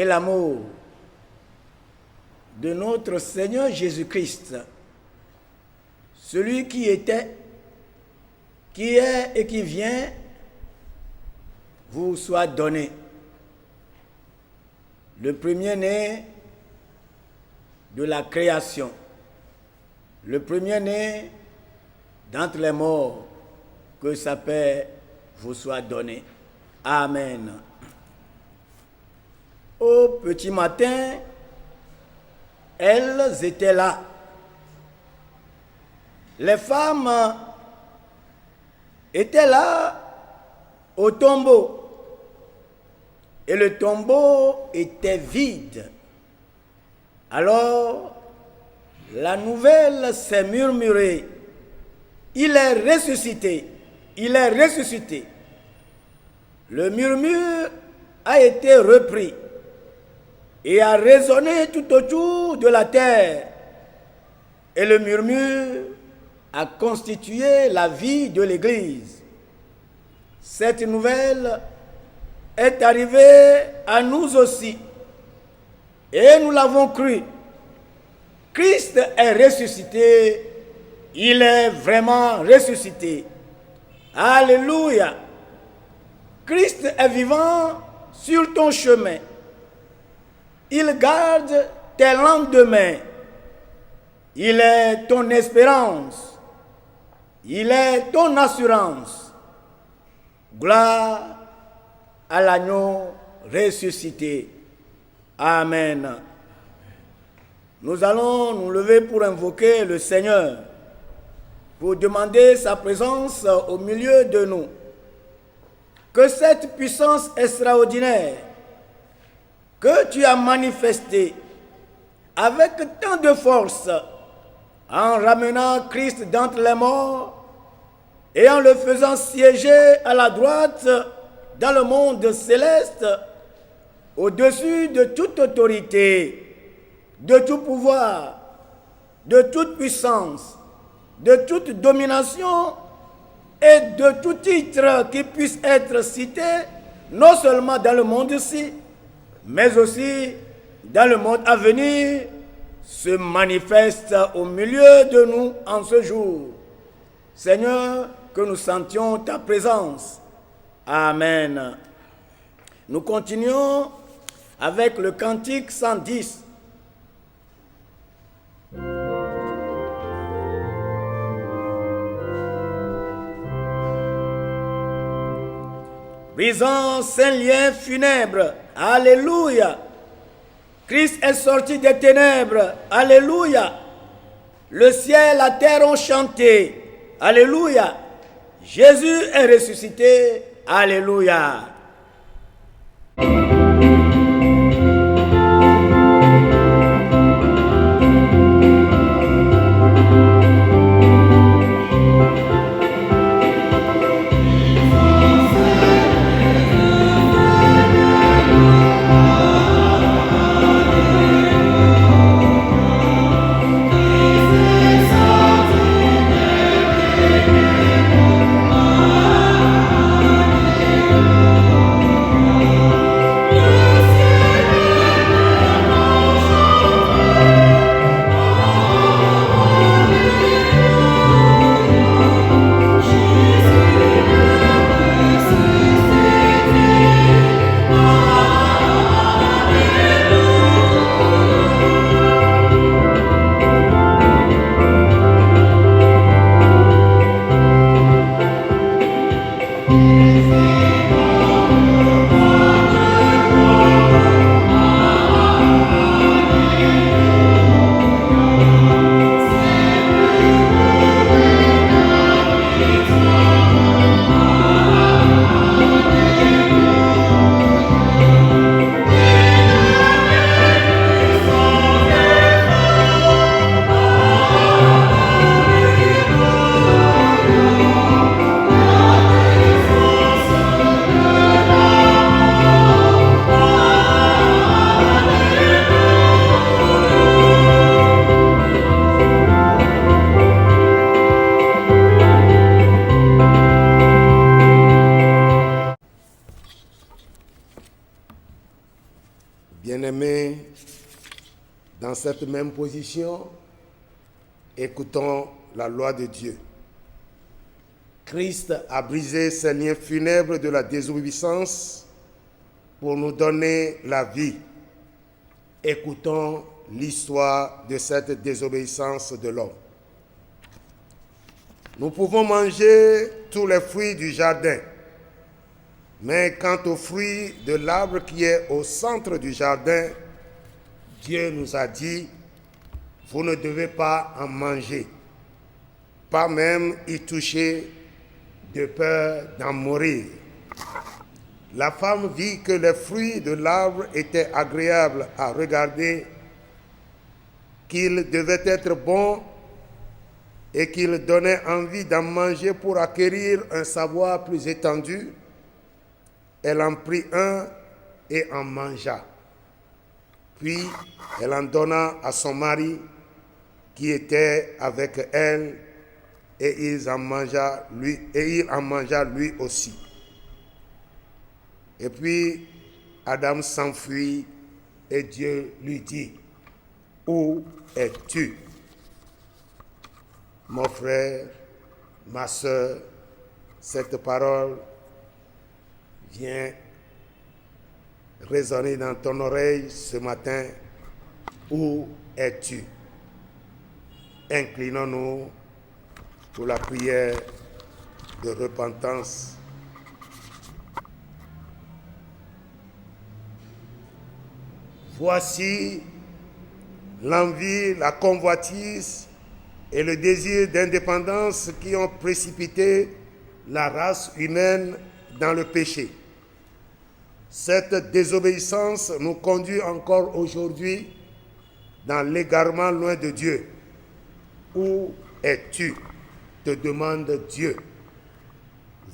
et l'amour de notre Seigneur Jésus-Christ, celui qui était, qui est et qui vient, vous soit donné. Le premier-né de la création, le premier-né d'entre les morts, que sa paix vous soit donnée. Amen. Au petit matin, elles étaient là. Les femmes étaient là au tombeau. Et le tombeau était vide. Alors, la nouvelle s'est murmurée. Il est ressuscité. Il est ressuscité. Le murmure a été repris et a résonné tout autour de la terre. Et le murmure a constitué la vie de l'Église. Cette nouvelle est arrivée à nous aussi. Et nous l'avons cru. Christ est ressuscité. Il est vraiment ressuscité. Alléluia. Christ est vivant sur ton chemin. Il garde tes lendemains. Il est ton espérance. Il est ton assurance. Gloire à l'agneau ressuscité. Amen. Nous allons nous lever pour invoquer le Seigneur, pour demander sa présence au milieu de nous. Que cette puissance extraordinaire que tu as manifestée avec tant de force en ramenant Christ d'entre les morts et en le faisant siéger à la droite dans le monde céleste, au-dessus de toute autorité, de tout pouvoir, de toute puissance, de toute domination et de tout titre qui puisse être cité, non seulement dans le monde-ci, mais aussi dans le monde à venir, se manifeste au milieu de nous en ce jour. Seigneur, que nous sentions ta présence. Amen. Nous continuons avec le cantique 110. Brisant ces liens funèbres. Alléluia. Christ est sorti des ténèbres. Alléluia. Le ciel, la terre ont chanté. Alléluia. Jésus est ressuscité. Alléluia. Dans cette même position, écoutons la loi de Dieu. Christ a brisé ces liens funèbres de la désobéissance pour nous donner la vie. Écoutons l'histoire de cette désobéissance de l'homme. Nous pouvons manger tous les fruits du jardin, mais quant aux fruits de l'arbre qui est au centre du jardin, Dieu nous a dit, vous ne devez pas en manger, pas même y toucher, de peur d'en mourir. La femme vit que les fruits de l'arbre étaient agréables à regarder, qu'ils devaient être bons et qu'ils donnaient envie d'en manger pour acquérir un savoir plus étendu. Elle en prit un et en mangea. Puis elle en donna à son mari qui était avec elle, et il en mangea lui aussi. Et puis Adam s'enfuit et Dieu lui dit, « Où es-tu » Mon frère, ma soeur, cette parole vient résonner dans ton oreille ce matin. Où es-tu? Inclinons-nous pour la prière de repentance. Voici l'envie, la convoitise et le désir d'indépendance qui ont précipité la race humaine dans le péché. Cette désobéissance nous conduit encore aujourd'hui dans l'égarement loin de Dieu. Où es-tu? Te demande Dieu.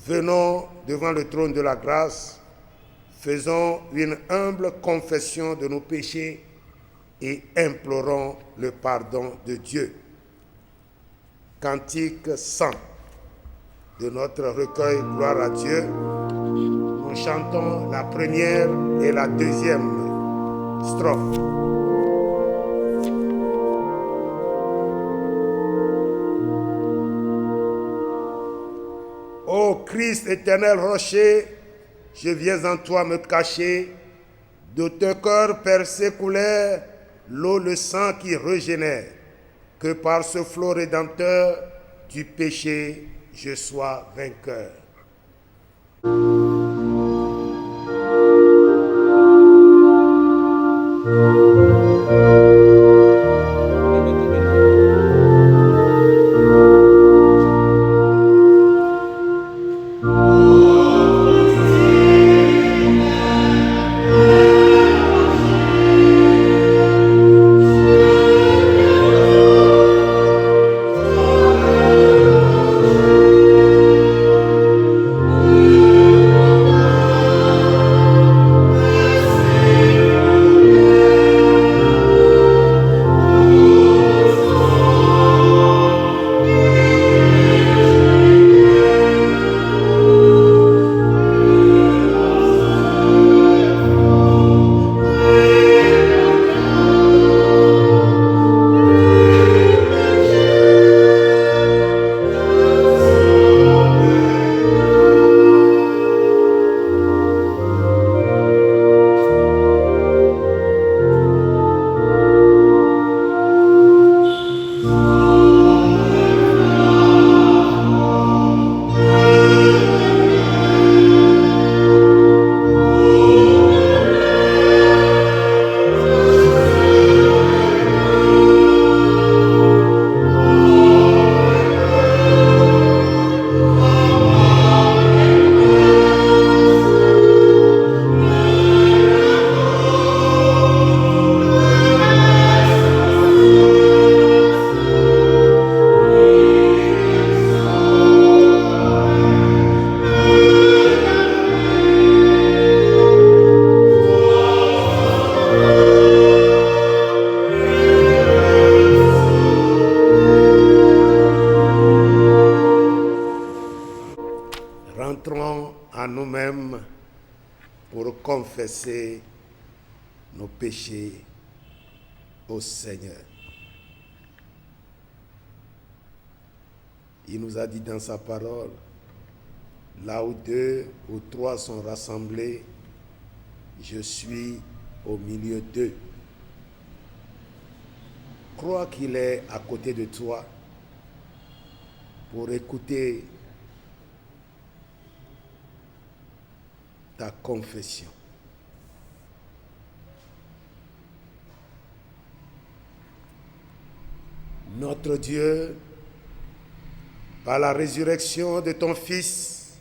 Venons devant le trône de la grâce, faisons une humble confession de nos péchés et implorons le pardon de Dieu. Cantique 100 de notre recueil Gloire à Dieu. Nous chantons la première et la deuxième strophe. Ô Christ éternel rocher, je viens en toi me cacher, de ton cœur percé coulait l'eau, le sang qui régénère, que par ce flot rédempteur du péché je sois vainqueur. Rentrons en nous-mêmes pour confesser nos péchés au Seigneur. Il nous a dit dans sa parole, là où 2 ou 3 sont rassemblés, je suis au milieu d'eux. Crois qu'il est à côté de toi pour écouter ta confession. Notre Dieu, par la résurrection de ton Fils,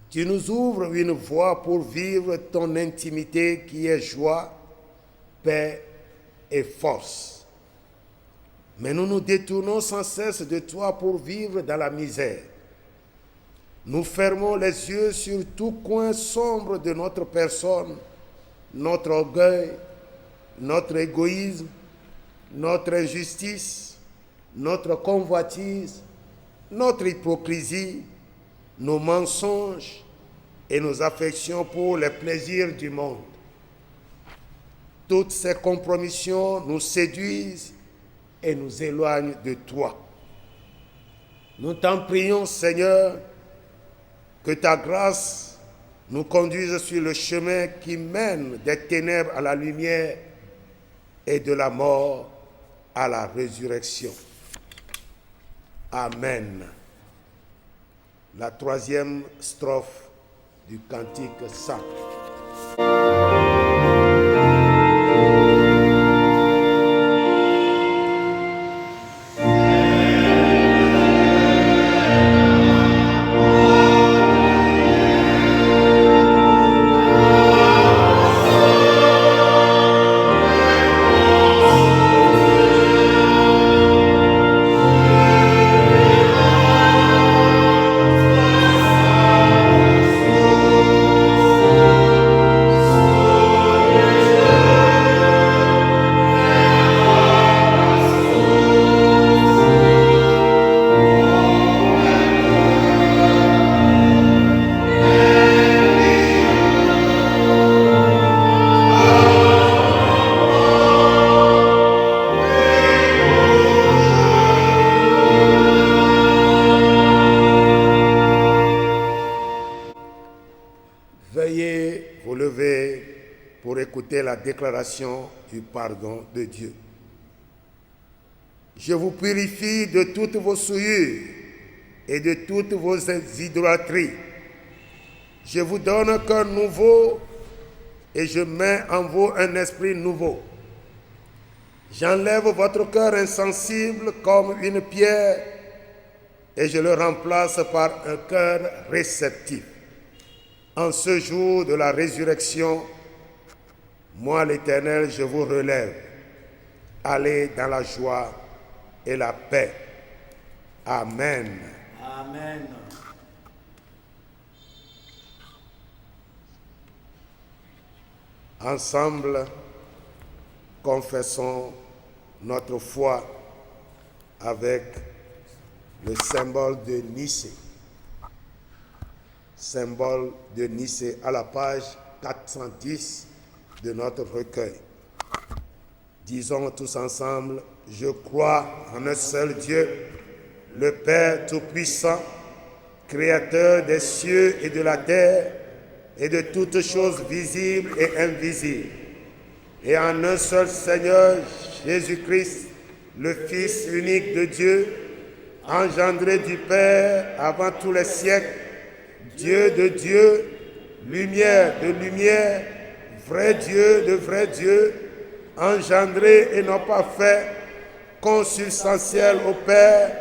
tu nous ouvres une voie pour vivre ton intimité qui est joie, paix et force. Mais nous nous détournons sans cesse de toi pour vivre dans la misère. Nous fermons les yeux sur tout coin sombre de notre personne, notre orgueil, notre égoïsme, notre injustice, notre convoitise, notre hypocrisie, nos mensonges et nos affections pour les plaisirs du monde. Toutes ces compromissions nous séduisent et nous éloignent de toi. Nous t'en prions, Seigneur, que ta grâce nous conduise sur le chemin qui mène des ténèbres à la lumière et de la mort à la résurrection. Amen. La 3e strophe du cantique 100. Veuillez vous lever pour écouter la déclaration du pardon de Dieu. Je vous purifie de toutes vos souillures et de toutes vos idolâtries. Je vous donne un cœur nouveau et je mets en vous un esprit nouveau. J'enlève votre cœur insensible comme une pierre et je le remplace par un cœur réceptif. En ce jour de la résurrection, moi l'Éternel, je vous relève. Allez dans la joie et la paix. Amen. Amen. Ensemble, confessons notre foi avec le symbole de Nicée. Symbole de Nicée à la page 410 de notre recueil. Disons tous ensemble, je crois en un seul Dieu, le Père Tout-Puissant, Créateur des cieux et de la terre et de toutes choses visibles et invisibles, et en un seul Seigneur, Jésus-Christ, le Fils unique de Dieu, engendré du Père avant tous les siècles, Dieu de Dieu, lumière de lumière, vrai Dieu de vrai Dieu, engendré et non pas fait, consubstantiel au Père,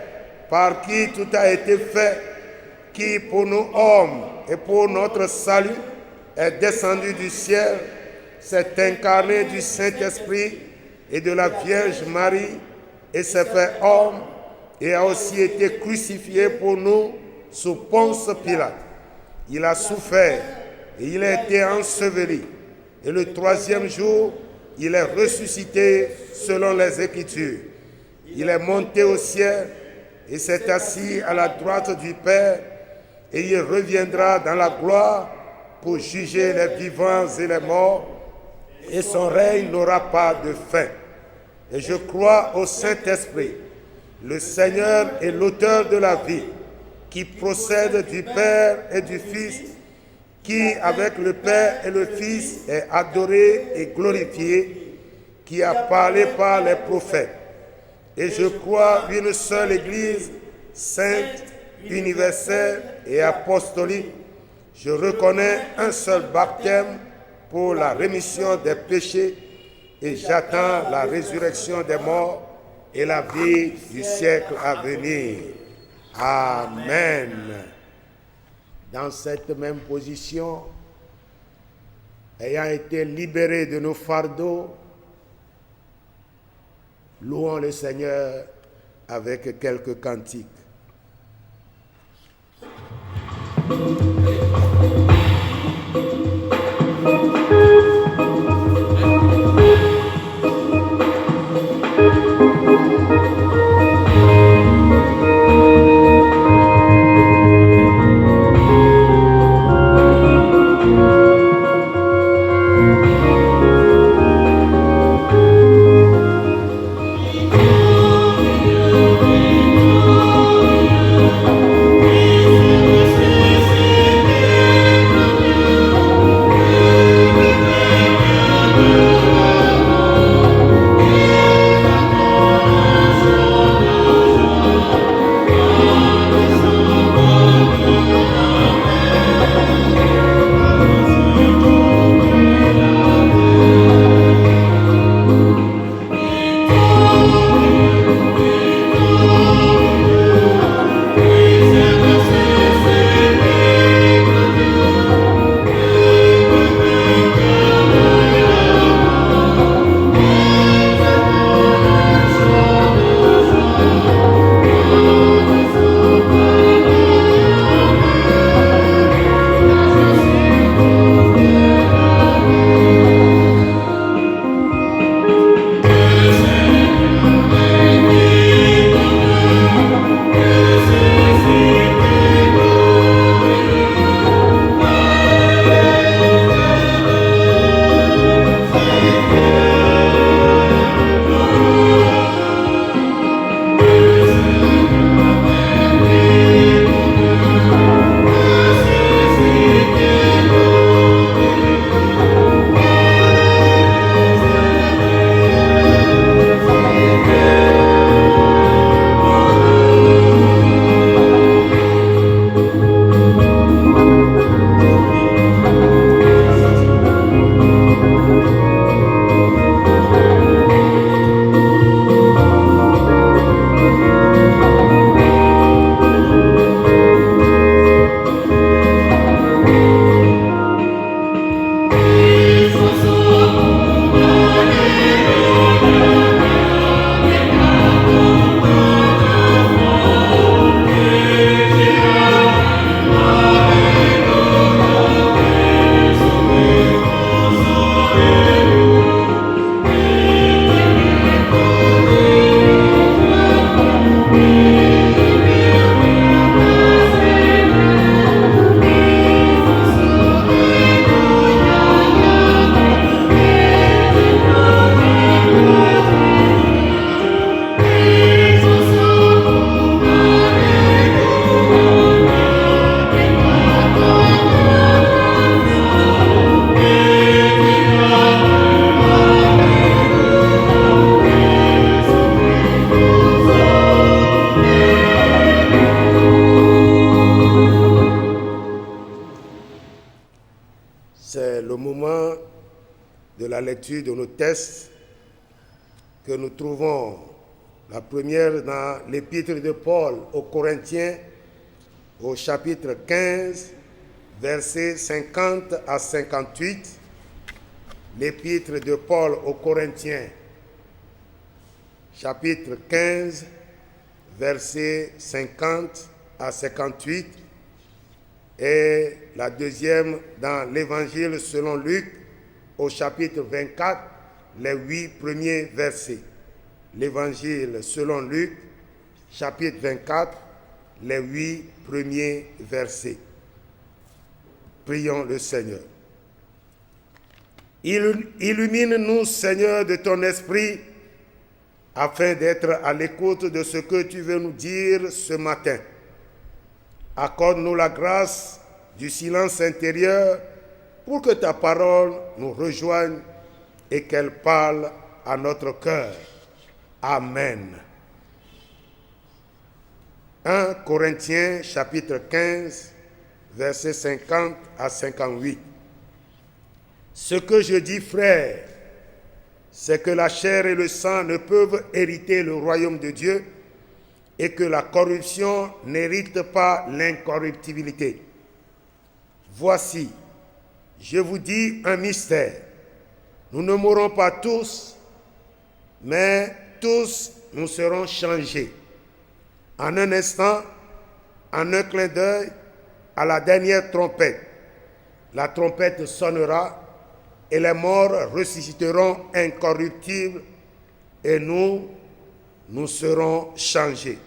par qui tout a été fait, qui pour nous hommes et pour notre salut est descendu du ciel, s'est incarné du Saint-Esprit et de la Vierge Marie, et s'est fait homme, et a aussi été crucifié pour nous sous Ponce Pilate. Il a souffert et il a été enseveli. Et le 3e jour, il est ressuscité selon les Écritures. Il est monté au ciel et s'est assis à la droite du Père, et il reviendra dans la gloire pour juger les vivants et les morts, et son règne n'aura pas de fin. et je crois au Saint-Esprit, le Seigneur et l'auteur de la vie, qui procède du Père et du Fils, qui avec le Père et le Fils est adoré et glorifié, qui a parlé par les prophètes. Et je crois une seule Église, sainte, universelle et apostolique. Je reconnais un seul baptême pour la rémission des péchés et j'attends la résurrection des morts et la vie du siècle à venir. Amen. Dans cette même position, ayant été libérés de nos fardeaux, louons le Seigneur avec quelques cantiques. De nos textes que nous trouvons la première dans l'épître de Paul aux Corinthiens au chapitre 15 versets 50 à 58. L'épître de Paul aux Corinthiens chapitre 15 versets 50 à 58 et la deuxième dans l'évangile selon Luc au chapitre 24, les 8 premiers versets. L'évangile selon Luc, chapitre 24, les 8 premiers versets. Prions le Seigneur. Illumine-nous, Seigneur, de ton esprit, afin d'être à l'écoute de ce que tu veux nous dire ce matin. Accorde-nous la grâce du silence intérieur pour que ta parole nous rejoigne et qu'elle parle à notre cœur. Amen. 1 Corinthiens chapitre 15, versets 50 à 58. Ce que je dis, frères, c'est que la chair et le sang ne peuvent hériter le royaume de Dieu et que la corruption n'hérite pas l'incorruptibilité. Voici, je vous dis un mystère. Nous ne mourrons pas tous, mais tous nous serons changés. En un instant, en un clin d'œil, à la dernière trompette. La trompette sonnera et les morts ressusciteront incorruptibles et nous serons changés.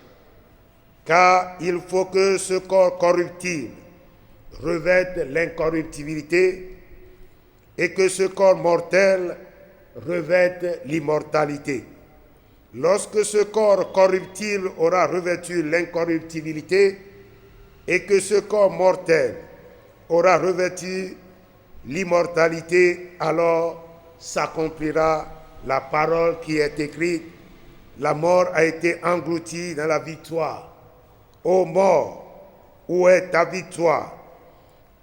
Car il faut que ce corps corruptible revête l'incorruptibilité et que ce corps mortel revête l'immortalité. Lorsque ce corps corruptible aura revêtu l'incorruptibilité et que ce corps mortel aura revêtu l'immortalité, alors s'accomplira la parole qui est écrite. La mort a été engloutie dans la victoire. Ô mort, où est ta victoire?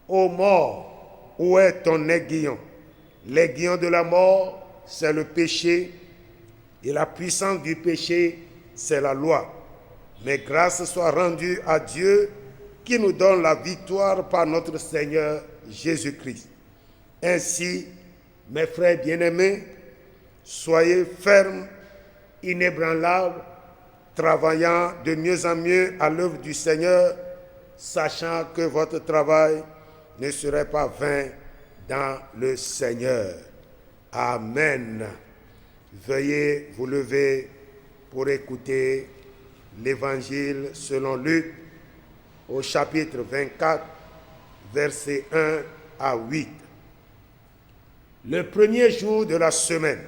Ô mort, où est ton aiguillon? L'aiguillon de la mort, c'est le péché, et la puissance du péché, c'est la loi. Mais grâce soit rendue à Dieu qui nous donne la victoire par notre Seigneur Jésus-Christ. Ainsi, mes frères bien-aimés, soyez fermes, inébranlables, travaillant de mieux en mieux à l'œuvre du Seigneur, sachant que votre travail ne serait pas vain dans le Seigneur. Amen. Veuillez vous lever pour écouter l'Évangile selon Luc au chapitre 24, versets 1 à 8. Le premier jour de la semaine,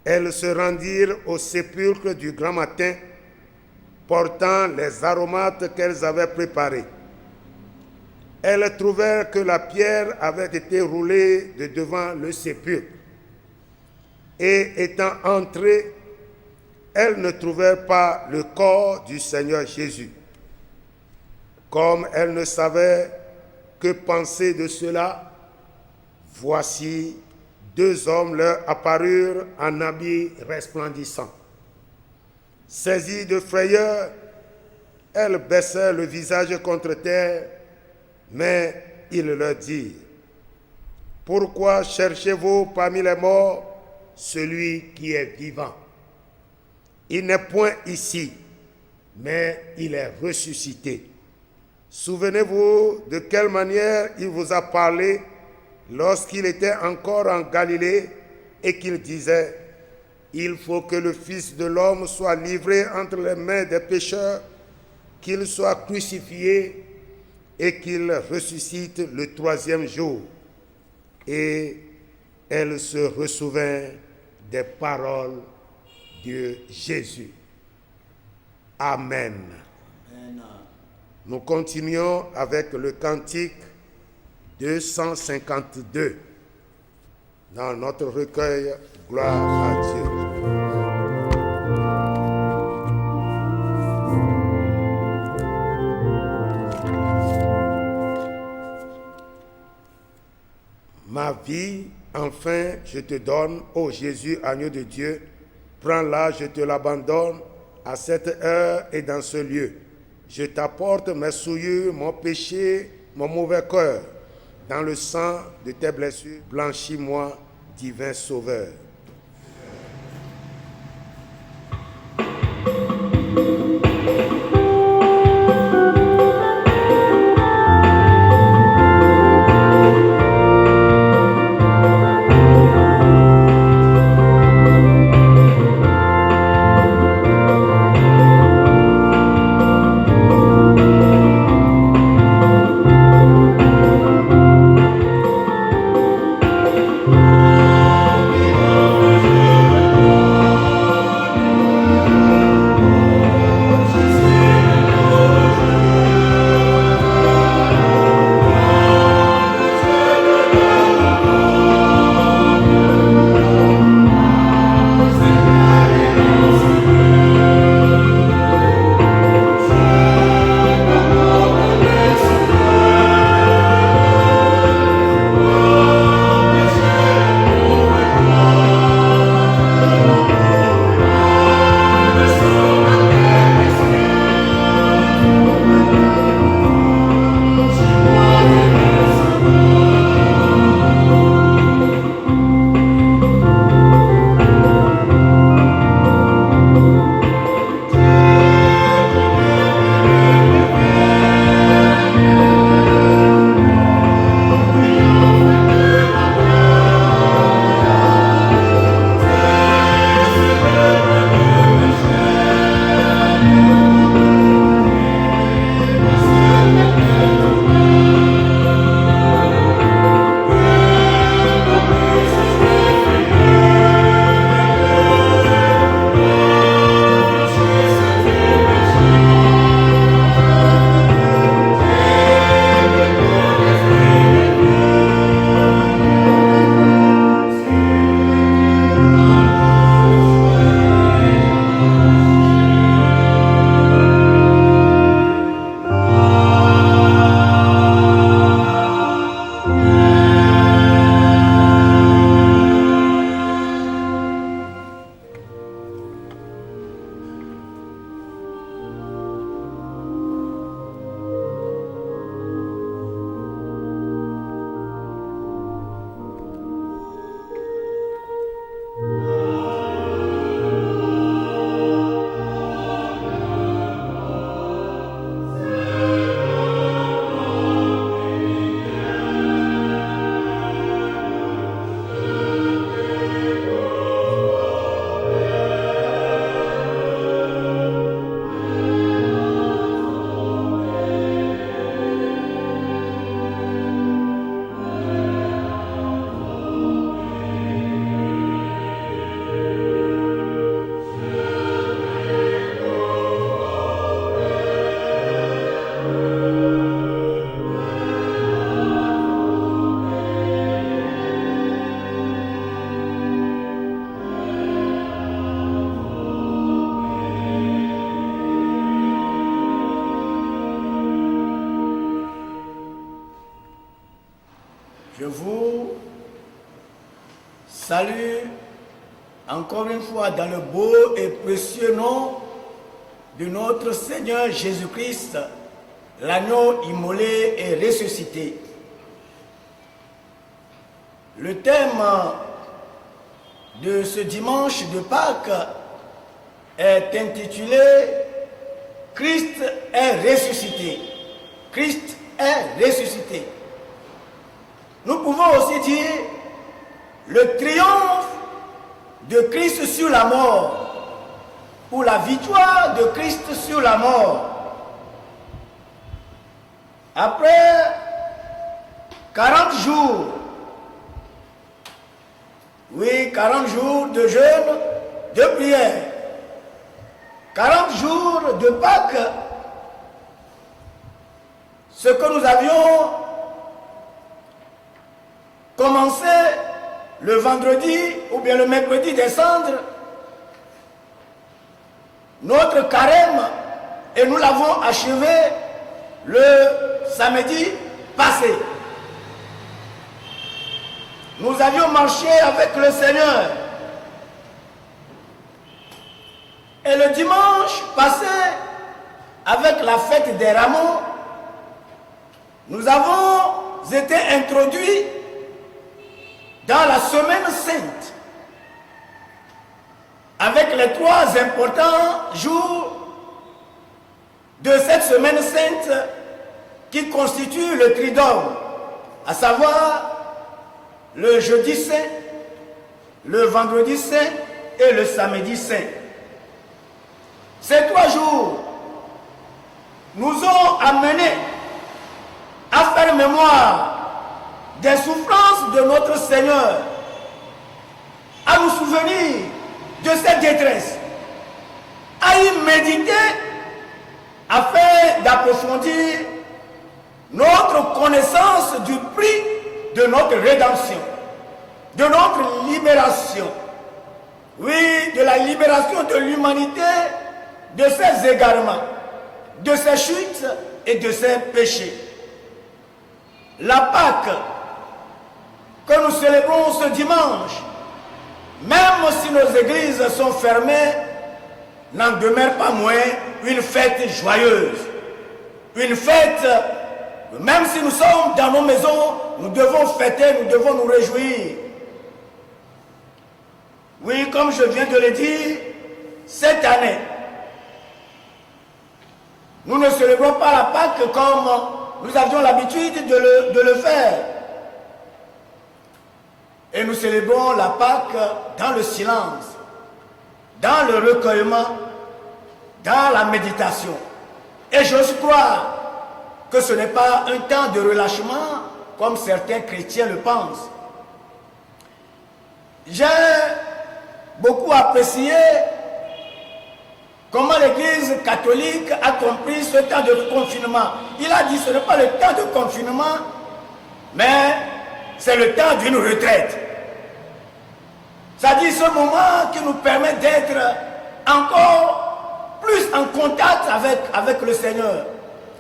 elles se rendirent au sépulcre du grand matin, portant les aromates qu'elles avaient préparés. Elles trouvèrent que la pierre avait été roulée de devant le sépulcre. Et étant entrées, elles ne trouvèrent pas le corps du Seigneur Jésus. Comme elles ne savaient que penser de cela, voici, deux hommes leur apparurent en habits resplendissants. Saisies de frayeur, elles baissèrent le visage contre terre, mais ils leur dirent: pourquoi cherchez-vous parmi les morts celui qui est vivant? Il n'est point ici, mais il est ressuscité. Souvenez-vous de quelle manière il vous a parlé lorsqu'il était encore en Galilée et qu'il disait: il faut que le Fils de l'homme soit livré entre les mains des pécheurs, qu'il soit crucifié et qu'il ressuscite le troisième jour. Et elle se ressouvint des paroles de Jésus. Amen. Amen. Nous continuons avec le cantique 252 dans notre recueil Gloire à Dieu. Ma vie, enfin, je te donne, ô Jésus, agneau de Dieu. Prends-la, je te l'abandonne, à cette heure et dans ce lieu. Je t'apporte mes souillures, mon péché, mon mauvais cœur. Dans le sang de tes blessures, blanchis-moi, divin Sauveur. salue encore une fois dans le beau et précieux nom de notre Seigneur Jésus-Christ, l'agneau immolé et ressuscité. Le thème de ce dimanche de Pâques est intitulé « Christ est ressuscité ». Christ est ressuscité. Nous pouvons aussi dire le triomphe de Christ sur la mort ou la victoire de Christ sur la mort. Après 40 jours, oui, 40 jours de jeûne, de prière, 40 jours de Pâques, ce que nous avions commencé le vendredi ou bien le mercredi des cendres, notre carême, et nous l'avons achevé le samedi passé. Nous avions marché avec le Seigneur. Et le dimanche passé, avec la fête des rameaux, nous avons été introduits dans la semaine sainte, avec les 3 importants jours de cette semaine sainte qui constituent le tridôme, à savoir le jeudi saint, le vendredi saint et le samedi saint. Ces 3 jours nous ont amenés à faire mémoire des souffrances de notre Seigneur, à nous souvenir de cette détresse, à y méditer afin d'approfondir notre connaissance du prix de notre rédemption, de notre libération, oui, de la libération de l'humanité, de ses égarements, de ses chutes et de ses péchés. La Pâque que nous célébrons ce dimanche, même si nos églises sont fermées, n'en demeure pas moins une fête joyeuse. Une fête, même si nous sommes dans nos maisons, nous devons fêter, nous devons nous réjouir. Oui, comme je viens de le dire, cette année, nous ne célébrons pas la Pâque comme nous avions l'habitude de le faire. Et nous célébrons la Pâque dans le silence, dans le recueillement, dans la méditation. Et j'ose croire que ce n'est pas un temps de relâchement comme certains chrétiens le pensent. J'ai beaucoup apprécié comment l'Église catholique a compris ce temps de confinement. Il a dit que ce n'est pas le temps de confinement, mais c'est le temps d'une retraite. C'est-à-dire ce moment qui nous permet d'être encore plus en contact avec le Seigneur.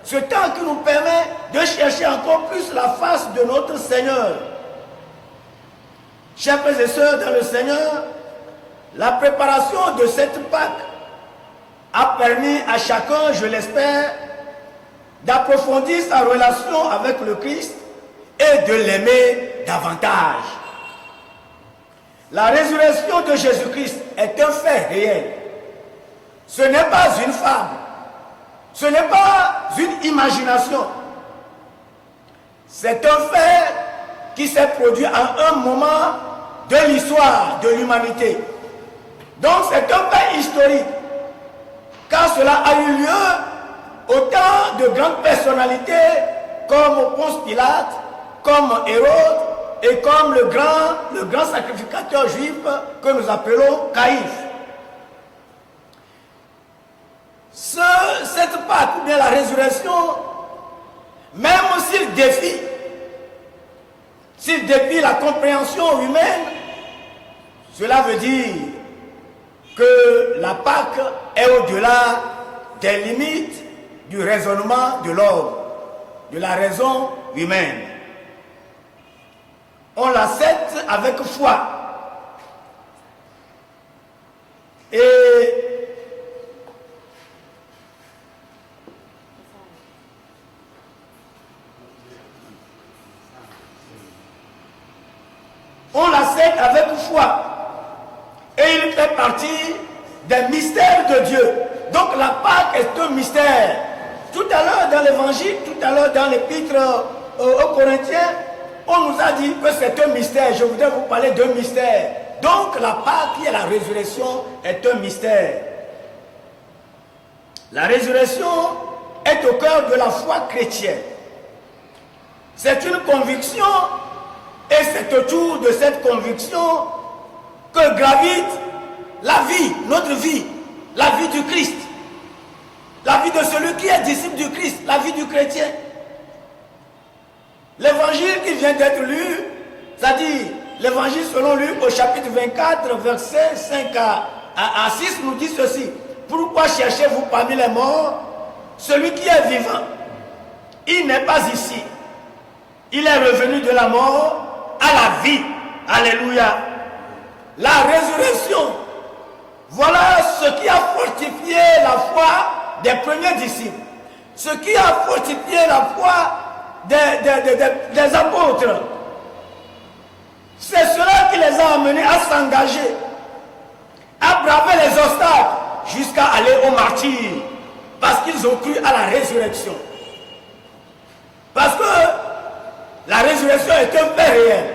Ce temps qui nous permet de chercher encore plus la face de notre Seigneur. Chers frères et sœurs dans le Seigneur, la préparation de cette Pâque a permis à chacun, je l'espère, d'approfondir sa relation avec le Christ et de l'aimer davantage. La résurrection de Jésus-Christ est un fait réel. Ce n'est pas une fable. Ce n'est pas une imagination. C'est un fait qui s'est produit à un moment de l'histoire de l'humanité. Donc c'est un fait historique. Car cela a eu lieu au temps de grandes personnalités comme Ponce Pilate, comme Hérode et comme le grand sacrificateur juif que nous appelons Caïphe. Cette Pâque ou bien la résurrection, même s'il défie la compréhension humaine, cela veut dire que la Pâque est au-delà des limites du raisonnement de l'homme, de la raison humaine. On l'accepte avec foi, Et on l'accepte avec foi. Et il fait partie des mystères de Dieu. Donc la Pâque est un mystère. Tout à l'heure dans l'évangile, tout à l'heure dans l'épître aux Corinthiens, on nous a dit que c'est un mystère. Je voudrais vous parler d'un mystère. Donc la Pâque qui est la résurrection est un mystère. La résurrection est au cœur de la foi chrétienne. C'est une conviction et c'est autour de cette conviction que gravite la vie, notre vie, la vie du Christ, la vie de celui qui est disciple du Christ, la vie du chrétien. L'évangile qui vient d'être lu, c'est-à-dire l'évangile selon Luc au chapitre 24, versets 5 à 6 nous dit ceci. Pourquoi cherchez-vous parmi les morts celui qui est vivant? Il n'est pas ici. Il est revenu de la mort à la vie. Alléluia. La résurrection. Voilà ce qui a fortifié la foi des premiers disciples. Ce qui a fortifié la foi des apôtres. C'est cela qui les a amenés à s'engager, à braver les obstacles jusqu'à aller au martyre. Parce qu'ils ont cru à la résurrection. Parce que la résurrection est un fait réel.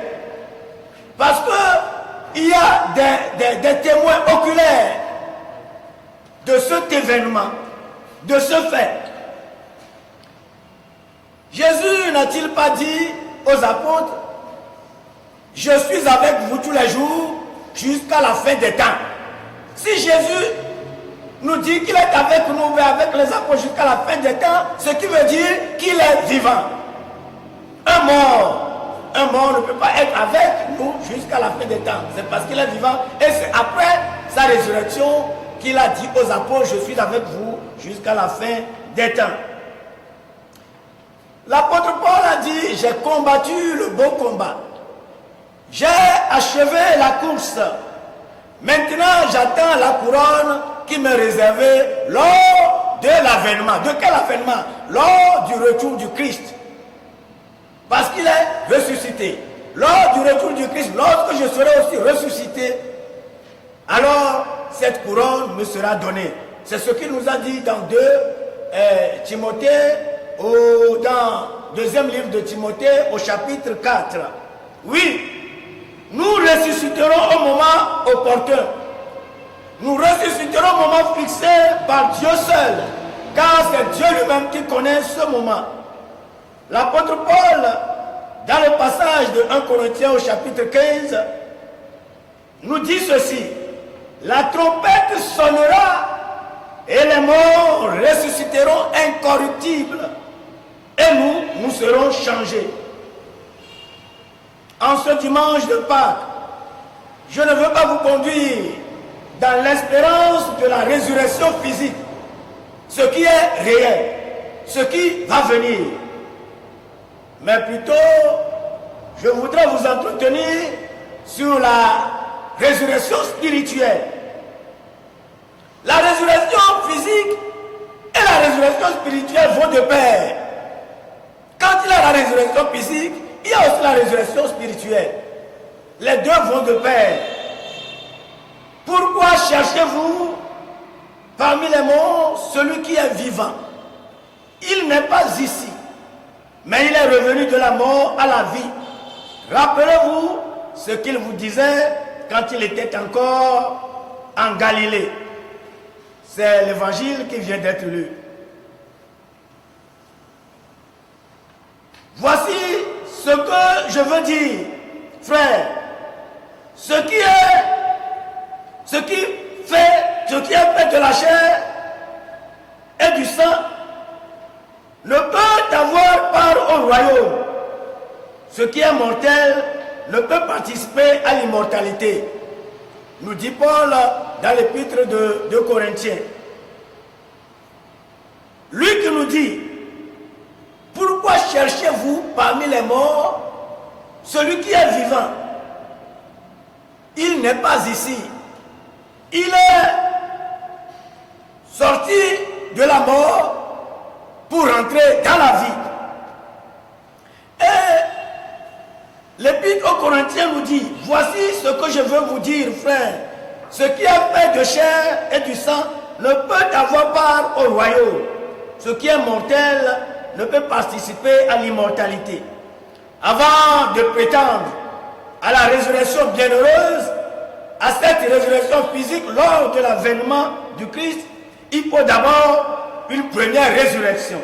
Parce qu'il y a des témoins oculaires de cet événement, de ce fait. Jésus n'a-t-il pas dit aux apôtres, je suis avec vous tous les jours jusqu'à la fin des temps? Si Jésus nous dit qu'il est avec nous, avec les apôtres jusqu'à la fin des temps, ce qui veut dire qu'il est vivant. Un mort ne peut pas être avec nous jusqu'à la fin des temps. C'est parce qu'il est vivant. Et c'est après sa résurrection qu'il a dit aux apôtres, je suis avec vous jusqu'à la fin des temps. L'apôtre Paul a dit, j'ai combattu le bon combat. J'ai achevé la course. Maintenant, j'attends la couronne qui m'est réservée lors de l'avènement. De quel avènement? Lors du retour du Christ. Parce qu'il est ressuscité. Lors du retour du Christ, lorsque je serai aussi ressuscité, alors cette couronne me sera donnée. C'est ce qu'il nous a dit dans 2 Timothée, dans 2e livre de Timothée, au chapitre 4. Oui, nous ressusciterons au moment opportun. Nous ressusciterons au moment fixé par Dieu seul, car c'est Dieu lui-même qui connaît ce moment. L'apôtre Paul, dans le passage de 1 Corinthiens au chapitre 15, nous dit ceci. La trompette sonnera et les morts ressusciteront incorruptibles et nous serons changés. En ce dimanche de Pâques, je ne veux pas vous conduire dans l'espérance de la résurrection physique, ce qui est réel, ce qui va venir. Mais plutôt, je voudrais vous entretenir sur la résurrection spirituelle. La résurrection physique et la résurrection spirituelle vont de pair. Quand il y a la résurrection physique, il y a aussi la résurrection spirituelle. Les deux vont de pair. Pourquoi cherchez-vous parmi les morts celui qui est vivant? Il n'est pas ici, mais il est revenu de la mort à la vie. Rappelez-vous ce qu'il vous disait quand il était encore en Galilée. C'est l'évangile qui vient d'être lu. Voici ce que je veux dire, frère. Ce qui est fait de la chair et du sang ne peut avoir part au royaume. Ce qui est mortel ne peut participer à l'immortalité. Nous dit Paul dans l'épître de Corinthiens. Lui qui nous dit, pourquoi cherchez-vous parmi les morts celui qui est vivant? Il n'est pas ici. Il est de la mort pour entrer dans la vie. Et l'Épître aux Corinthiens nous dit, voici ce que je veux vous dire, frères. Ce qui est fait de chair et du sang ne peut avoir part au royaume. Ce qui est mortel ne peut participer à l'immortalité. Avant de prétendre à la résurrection bienheureuse, à cette résurrection physique lors de l'avènement du Christ, il faut d'abord une première résurrection.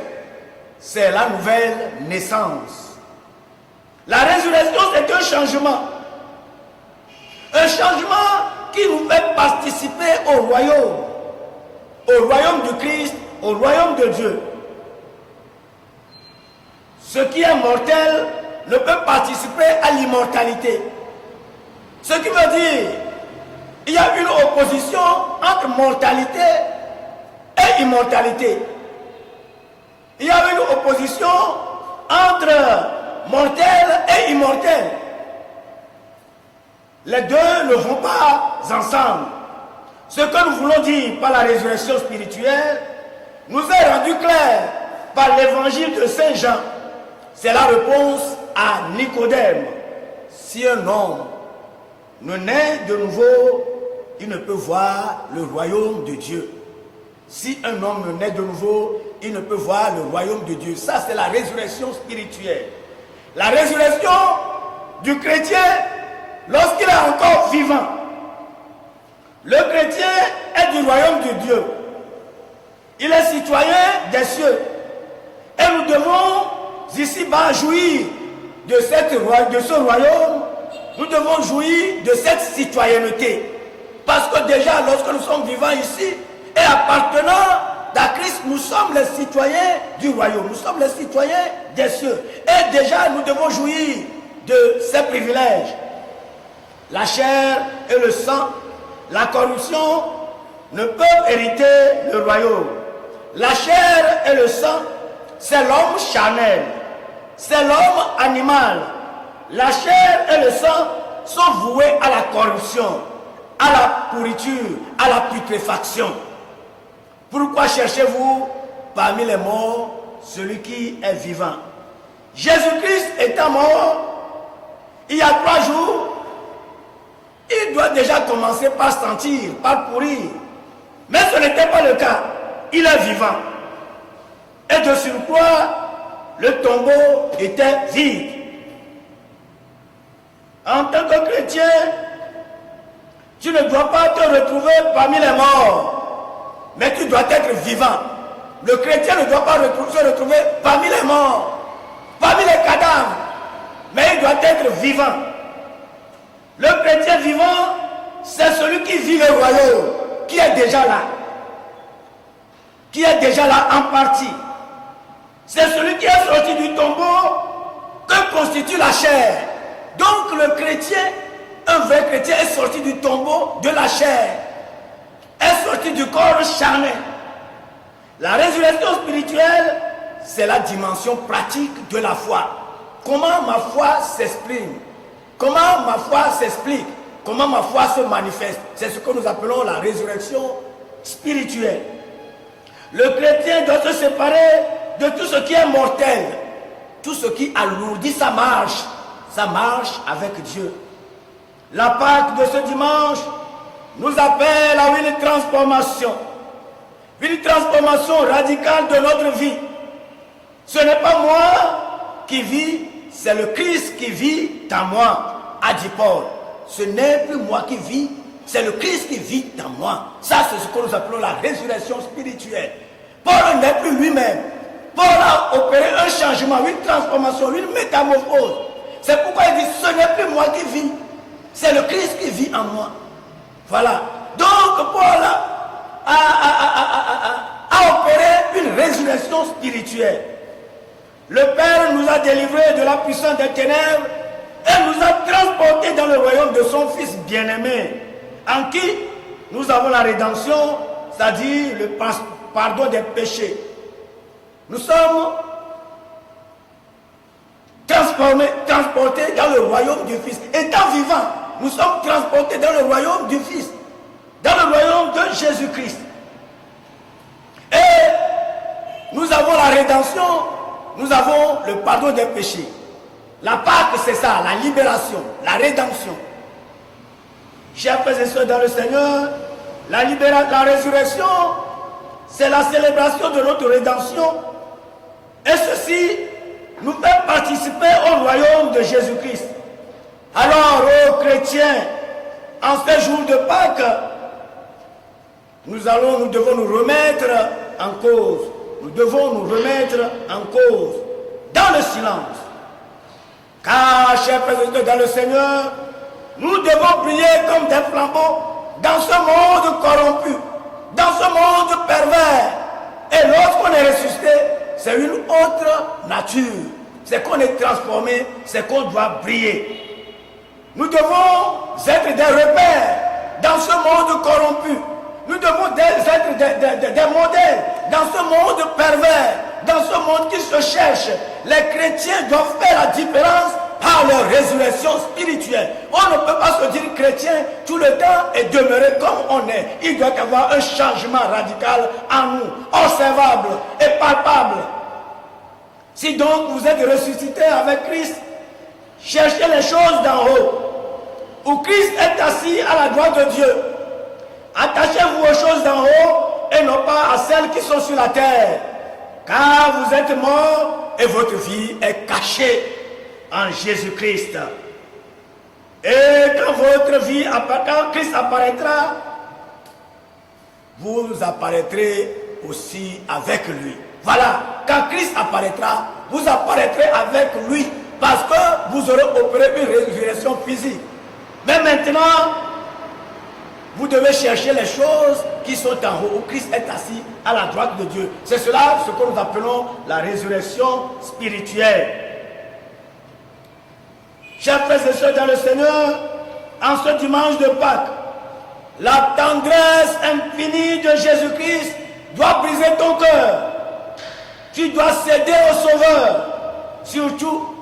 C'est la nouvelle naissance. La résurrection, c'est un changement. Un changement qui nous fait participer au royaume du Christ, au royaume de Dieu. Ce qui est mortel ne peut participer à l'immortalité. Ce qui veut dire il y a une opposition entre mortalité et immortalité. Il y a une opposition entre mortel et immortel. Les deux ne vont pas ensemble. Ce que nous voulons dire par la résurrection spirituelle nous est rendu clair par l'évangile de Saint Jean. C'est la réponse à Nicodème. Si un homme ne naît de nouveau, il ne peut voir le royaume de Dieu. Si un homme ne naît de nouveau, il ne peut voir le royaume de Dieu. Ça, c'est la résurrection spirituelle. La résurrection du chrétien lorsqu'il est encore vivant. Le chrétien est du royaume de Dieu. Il est citoyen des cieux. Et nous devons ici-bas jouir de ce royaume. Nous devons jouir de cette citoyenneté. Parce que déjà, lorsque nous sommes vivants ici et appartenant à Christ, nous sommes les citoyens du royaume. Nous sommes les citoyens des cieux. Et déjà, nous devons jouir de ces privilèges. La chair et le sang, la corruption ne peuvent hériter le royaume. La chair et le sang, c'est l'homme charnel, c'est l'homme animal. La chair et le sang sont voués à la corruption, à la pourriture, à la putréfaction. Pourquoi cherchez-vous parmi les morts celui qui est vivant? Jésus-Christ étant mort il y a 3 jours, il doit déjà commencer par sentir, par pourrir. Mais ce n'était pas le cas. Il est vivant. Et de surcroît, le tombeau était vide. En tant que chrétien, tu ne dois pas te retrouver parmi les morts, mais tu dois être vivant. Le chrétien ne doit pas se retrouver parmi les morts, parmi les cadavres, mais il doit être vivant. Le chrétien vivant, c'est celui qui vit le royaume, qui est déjà là. Qui est déjà là en partie. C'est celui qui est sorti du tombeau que constitue la chair. Donc le chrétien, un vrai chrétien est sorti du tombeau de la chair. Est sorti du corps charnel. La résurrection spirituelle, c'est la dimension pratique de la foi. Comment ma foi s'exprime? Comment ma foi s'explique? Comment ma foi se manifeste? C'est ce que nous appelons la résurrection spirituelle. Le chrétien doit se séparer de tout ce qui est mortel, tout ce qui alourdit sa marche avec Dieu. La Pâque de ce dimanche nous appelle à une transformation radicale de notre vie. Ce n'est pas moi qui vis, c'est le Christ qui vit en moi, a dit Paul. Ce n'est plus moi qui vis, c'est le Christ qui vit en moi. Ça, c'est ce que nous appelons la résurrection spirituelle. Paul n'est plus lui-même. Paul a opéré un changement, une transformation, une métamorphose. C'est pourquoi il dit, ce n'est plus moi qui vis, c'est le Christ qui vit en moi. Voilà. Donc Paul a opéré une résurrection spirituelle. Le Père nous a délivrés de la puissance des ténèbres et nous a transportés dans le royaume de son Fils bien-aimé, en qui nous avons la rédemption, c'est-à-dire le pardon des péchés. Nous sommes transportés dans le royaume du Fils. Étant vivants, nous sommes transportés dans le royaume du Fils, dans le royaume de Jésus-Christ. Et rédemption, nous avons le pardon des péchés. La Pâque, c'est ça, la libération, la rédemption. Chers frères et sœurs dans le Seigneur, la résurrection, c'est la célébration de notre rédemption. Et ceci nous fait participer au royaume de Jésus-Christ. Alors, ô chrétiens, en ce jour de Pâques, nous devons nous remettre en cause. Nous devons nous remettre en cause dans le silence. Car, chers frères et sœurs dans le Seigneur, nous devons briller comme des flambeaux dans ce monde corrompu, dans ce monde pervers. Et lorsqu'on est ressuscité, c'est une autre nature. C'est qu'on est transformé, c'est qu'on doit briller. Nous devons être des repères dans ce monde corrompu. Nous devons être des modèles dans ce monde pervers, dans ce monde qui se cherche. Les chrétiens doivent faire la différence par leur résurrection spirituelle. On ne peut pas se dire chrétien tout le temps et demeurer comme on est. Il doit y avoir un changement radical en nous, observable et palpable. Si donc vous êtes ressuscité avec Christ, cherchez les choses d'en haut, où Christ est assis à la droite de Dieu. Attachez-vous aux choses d'en haut et non pas à celles qui sont sur la terre. Car vous êtes morts et votre vie est cachée en Jésus-Christ. Et quand Christ apparaîtra, vous apparaîtrez aussi avec lui. Voilà, quand Christ apparaîtra, vous apparaîtrez avec lui parce que vous aurez opéré une résurrection physique. Mais maintenant, vous devez chercher les choses qui sont en haut, où Christ est assis à la droite de Dieu. C'est cela ce que nous appelons la résurrection spirituelle. Chers frères et sœurs dans le Seigneur, en ce dimanche de Pâques, la tendresse infinie de Jésus-Christ doit briser ton cœur. Tu dois céder au Sauveur, surtout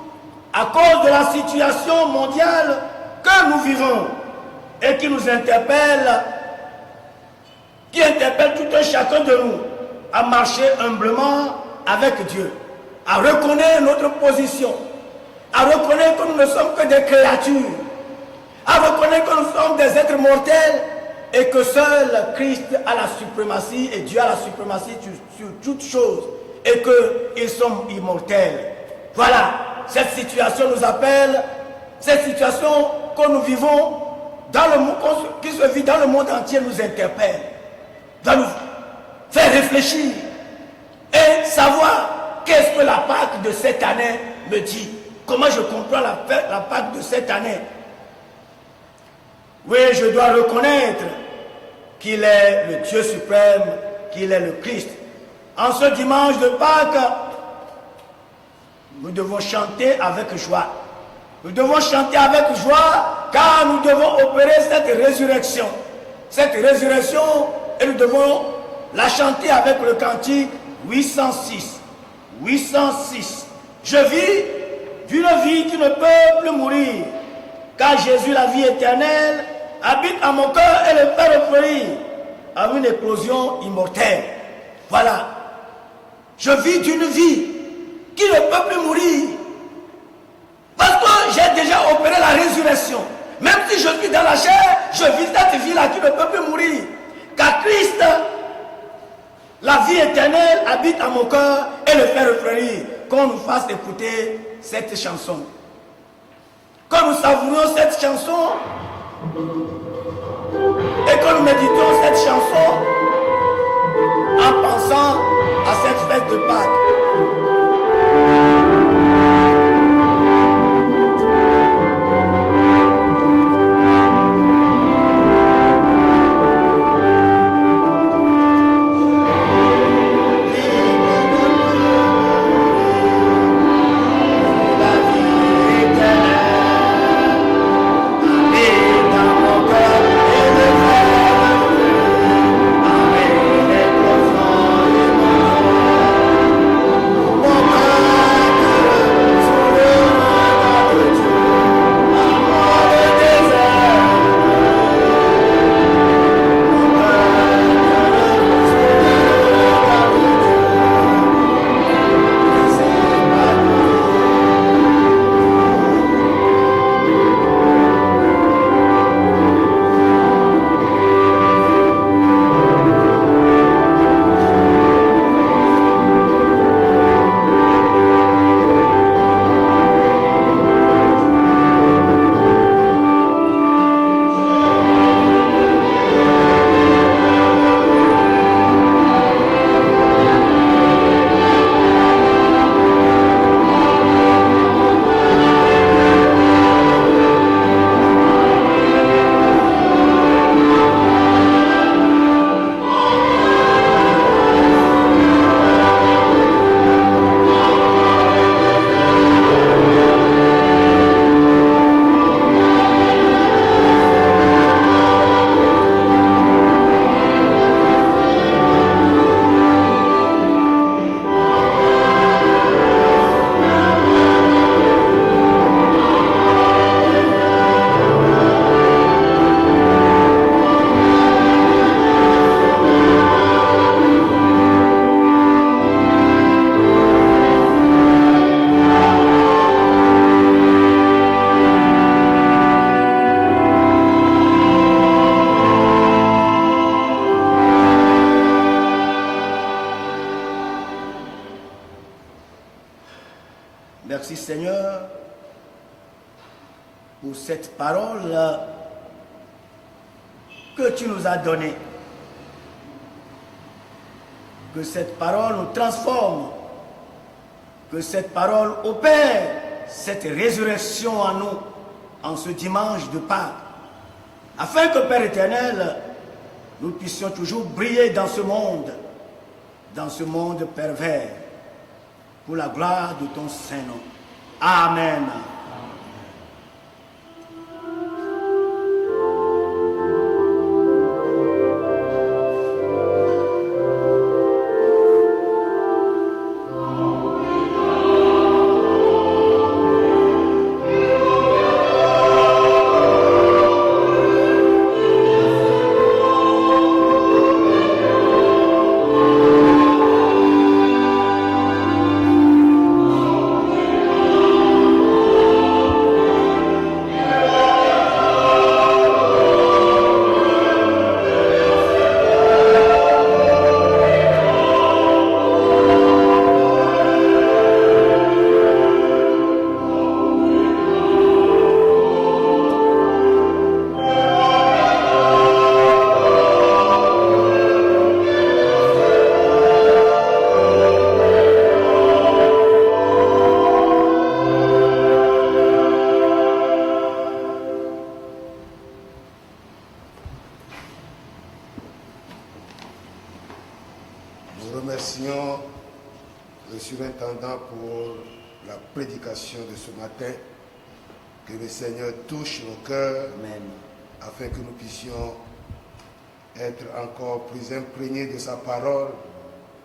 à cause de la situation mondiale que nous vivons et qui nous interpelle, qui interpelle tout un chacun de nous à marcher humblement avec Dieu, à reconnaître notre position, à reconnaître que nous ne sommes que des créatures, à reconnaître que nous sommes des êtres mortels et que seul Christ a la suprématie et Dieu a la suprématie sur toutes choses et qu'ils sont immortels. Voilà, cette situation nous appelle, cette situation que nous vivons dans le monde, qui se vit dans le monde entier nous interpelle, va nous faire réfléchir et savoir qu'est-ce que la Pâque de cette année me dit. Comment je comprends la Pâque de cette année? Oui, je dois reconnaître qu'il est le Dieu suprême, qu'il est le Christ. En ce dimanche de Pâques, nous devons chanter avec joie. Nous devons chanter avec joie car nous devons opérer cette résurrection. Cette résurrection, et nous devons la chanter avec le cantique 806. 806. Je vis d'une vie qui ne peut plus mourir, car Jésus, la vie éternelle, habite à mon cœur et le fait refleurir à une éclosion immortelle. Voilà. Je vis d'une vie qui ne peut plus mourir. Parce que j'ai déjà opéré la résurrection. Même si je suis dans la chair, je vis cette vie-là qui ne peut plus mourir. Car Christ, la vie éternelle, habite à mon cœur et le fait refleurir. Qu'on nous fasse écouter cette chanson. Quand nous savourons cette chanson et que nous méditons cette chanson en pensant à cette fête de Pâques. Merci Seigneur pour cette parole que tu nous as donnée. Que cette parole nous transforme. Que cette parole opère cette résurrection en nous, en ce dimanche de Pâques. Afin que, Père éternel, nous puissions toujours briller dans ce monde pervers, pour la gloire de ton Saint-Nom. Amen. Nous remercions le surintendant pour la prédication de ce matin. Que le Seigneur touche nos cœurs. Amen. Afin que nous puissions être encore plus imprégnés de sa parole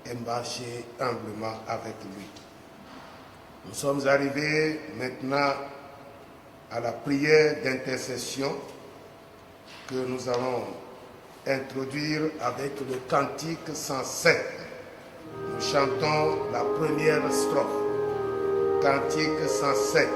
et marcher humblement avec lui. Nous sommes arrivés maintenant à la prière d'intercession que nous allons introduire avec le cantique 107. Nous chantons la première strophe. Cantique 107.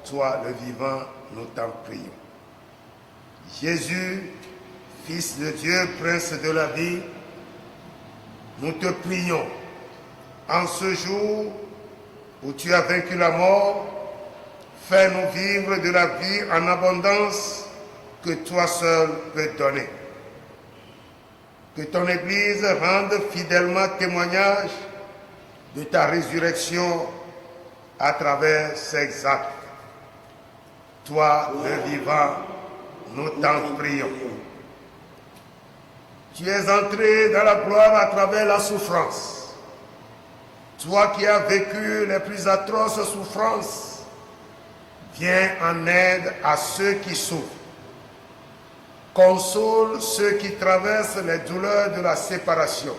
Toi le vivant, nous t'en prions. Jésus, Fils de Dieu, Prince de la vie, nous te prions, en ce jour où tu as vaincu la mort, fais-nous vivre de la vie en abondance que toi seul peux donner. Que ton Église rende fidèlement témoignage de ta résurrection à travers ses actes. Toi, le vivant, nous t'en prions. Tu es entré dans la gloire à travers la souffrance. Toi qui as vécu les plus atroces souffrances, viens en aide à ceux qui souffrent. Console ceux qui traversent les douleurs de la séparation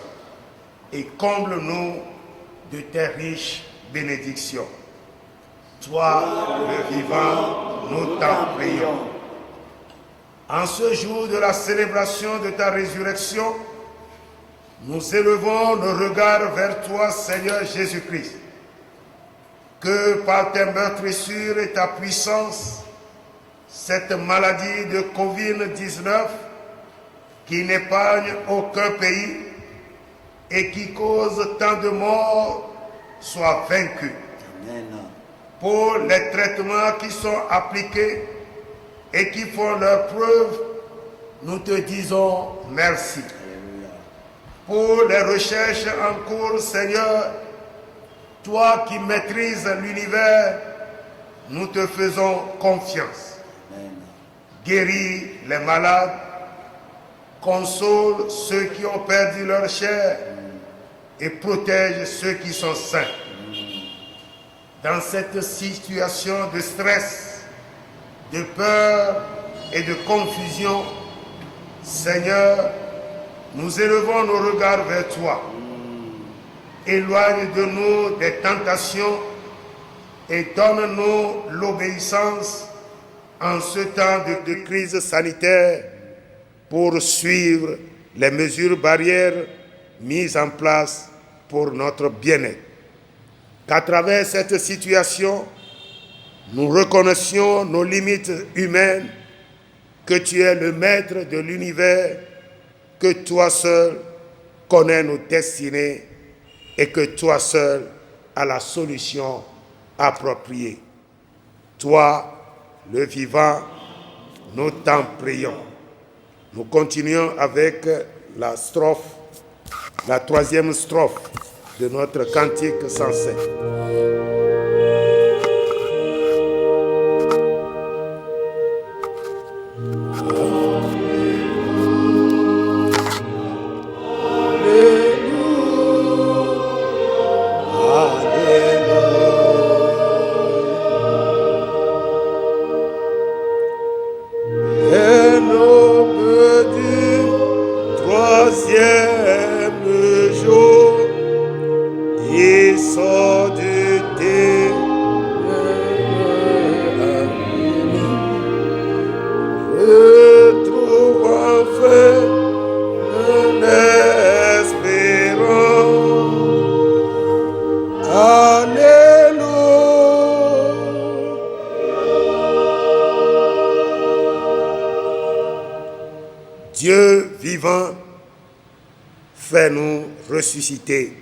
et comble-nous de tes riches bénédictions. Toi, le vivant, nous t'en prions. En ce jour de la célébration de ta résurrection, nous élevons nos regards vers toi, Seigneur Jésus-Christ. Que par tes meurtrissures et ta puissance, cette maladie de Covid-19 qui n'épargne aucun pays et qui cause tant de morts soit vaincue. Amen. Pour les traitements qui sont appliqués et qui font leur preuve, nous te disons merci. Alléluia. Pour les recherches en cours, Seigneur, toi qui maîtrises l'univers, nous te faisons confiance. Amen. Guéris les malades, console ceux qui ont perdu leur chair et protège ceux qui sont sains. Dans cette situation de stress, de peur et de confusion, Seigneur, nous élevons nos regards vers toi. Éloigne de nous des tentations et donne-nous l'obéissance en ce temps de crise sanitaire pour suivre les mesures barrières mises en place pour notre bien-être. Qu'à travers cette situation, nous reconnaissions nos limites humaines, que tu es le maître de l'univers, que toi seul connais nos destinées et que toi seul as la solution appropriée. Toi, le vivant, nous t'en prions. Nous continuons avec la troisième strophe de notre cantique 107. Dieu vivant, fais-nous ressusciter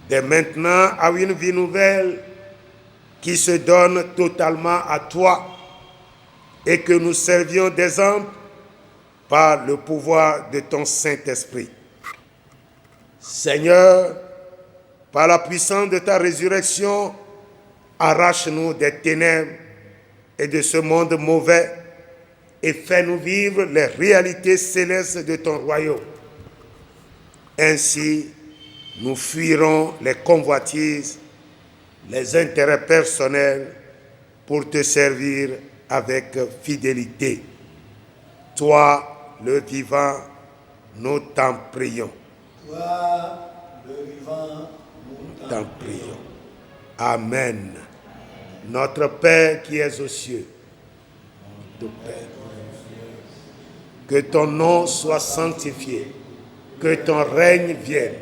dès maintenant à une vie nouvelle qui se donne totalement à toi et que nous servions d'exemple par le pouvoir de ton Saint-Esprit. Seigneur, par la puissance de ta résurrection, arrache-nous des ténèbres et de ce monde mauvais et fais-nous vivre les réalités célestes de ton royaume. Ainsi, nous fuirons les convoitises, les intérêts personnels pour te servir avec fidélité. Toi, le vivant, nous t'en prions. Toi, le vivant, nous T'en prions. Amen. Notre Père qui es aux cieux, ton Père, que ton nom soit sanctifié, que ton règne vienne,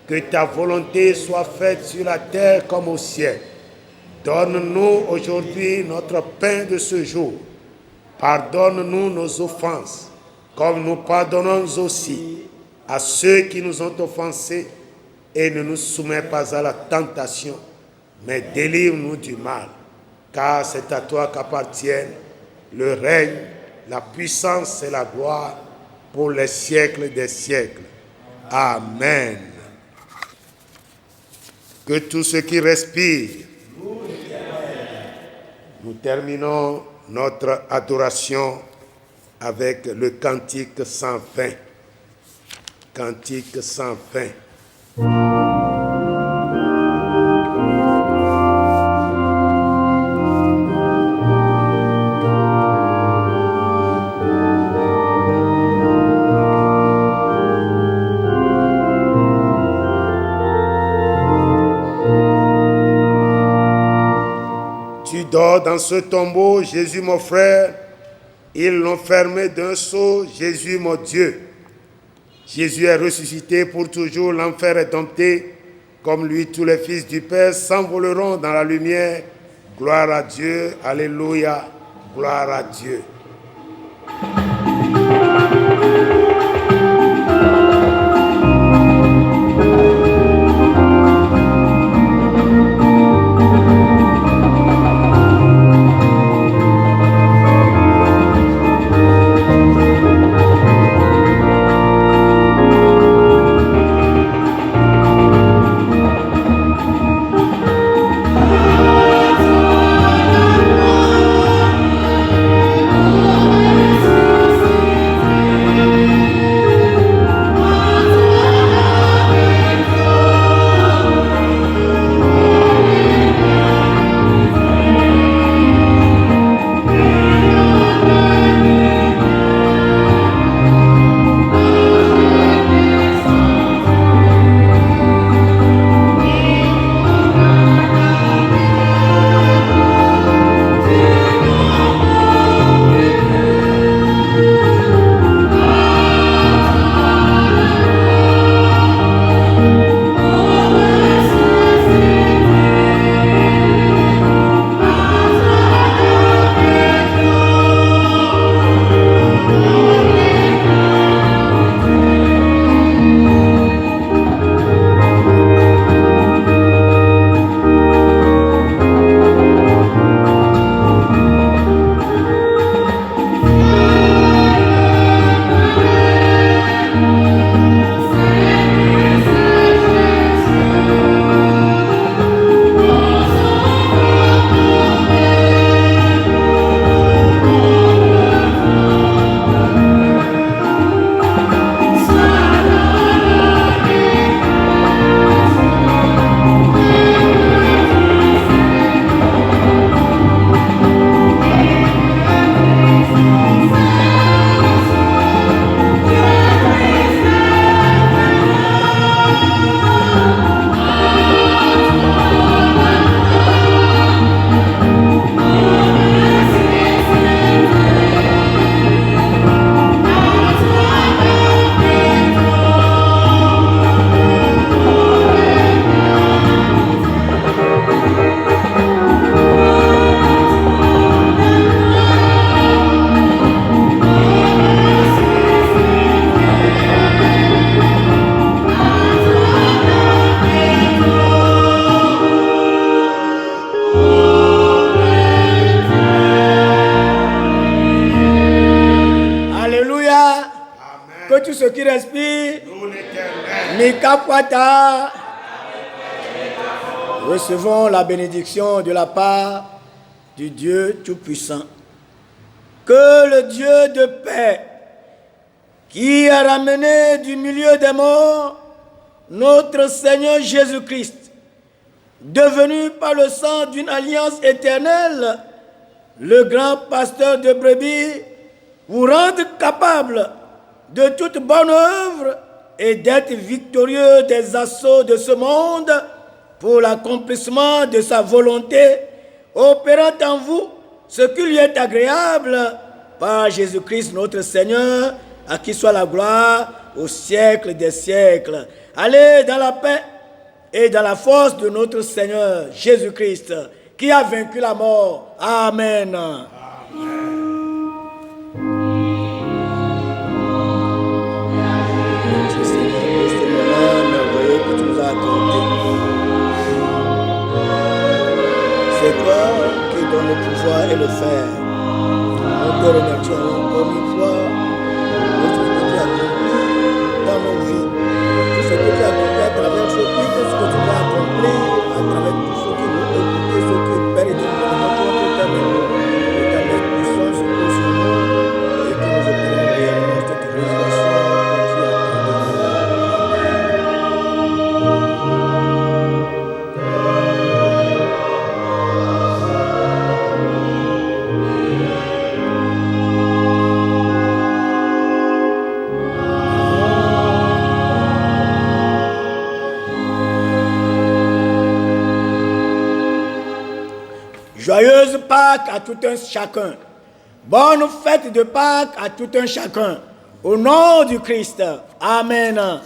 que ta volonté soit faite sur la terre comme au ciel. Donne-nous aujourd'hui notre pain de ce jour. Pardonne-nous nos offenses, comme nous pardonnons aussi à ceux qui nous ont offensés, et ne nous soumets pas à la tentation, mais délivre-nous du mal, car c'est à toi qu'appartiennent le règne, la puissance et la gloire pour les siècles des siècles. Amen. Que tous ceux qui respirent, nous terminons notre adoration avec le cantique 120. Cantique 120. dort dans ce tombeau, Jésus mon frère. Ils l'ont fermé d'un sceau, Jésus mon Dieu. Jésus est ressuscité pour toujours, l'enfer est dompté. Comme lui, tous les fils du Père s'envoleront dans la lumière. Gloire à Dieu, alléluia, gloire à Dieu. qui respire, Mikapwata. Recevons la bénédiction de la part du Dieu Tout-Puissant. Que le Dieu de paix, qui a ramené du milieu des morts notre Seigneur Jésus-Christ, devenu par le sang d'une alliance éternelle, le grand pasteur de brebis, vous rende capable de toute bonne œuvre et d'être victorieux des assauts de ce monde pour l'accomplissement de sa volonté, opérant en vous ce qui lui est agréable par Jésus-Christ notre Seigneur, à qui soit la gloire au siècle des siècles. Allez dans la paix et dans la force de notre Seigneur Jésus-Christ, qui a vaincu la mort. Amen. C'est toi qui donnes le pouvoir et le faire. Nous te remercions comme une fois pour tout ce que tu as accompli dans nos vies. Tout ce que tu as accompli à travers ce pays, tout ce que tu as accompli à travers tout ce qui nous écoute, ce qui perd de notre éternel. L'éternel puissance sur nous et que nous opérons réellement cette résurrection que tu as accordée. Joyeuse Pâques à tout un chacun. Bonne fête de Pâques à tout un chacun. Au nom du Christ. Amen. Amen.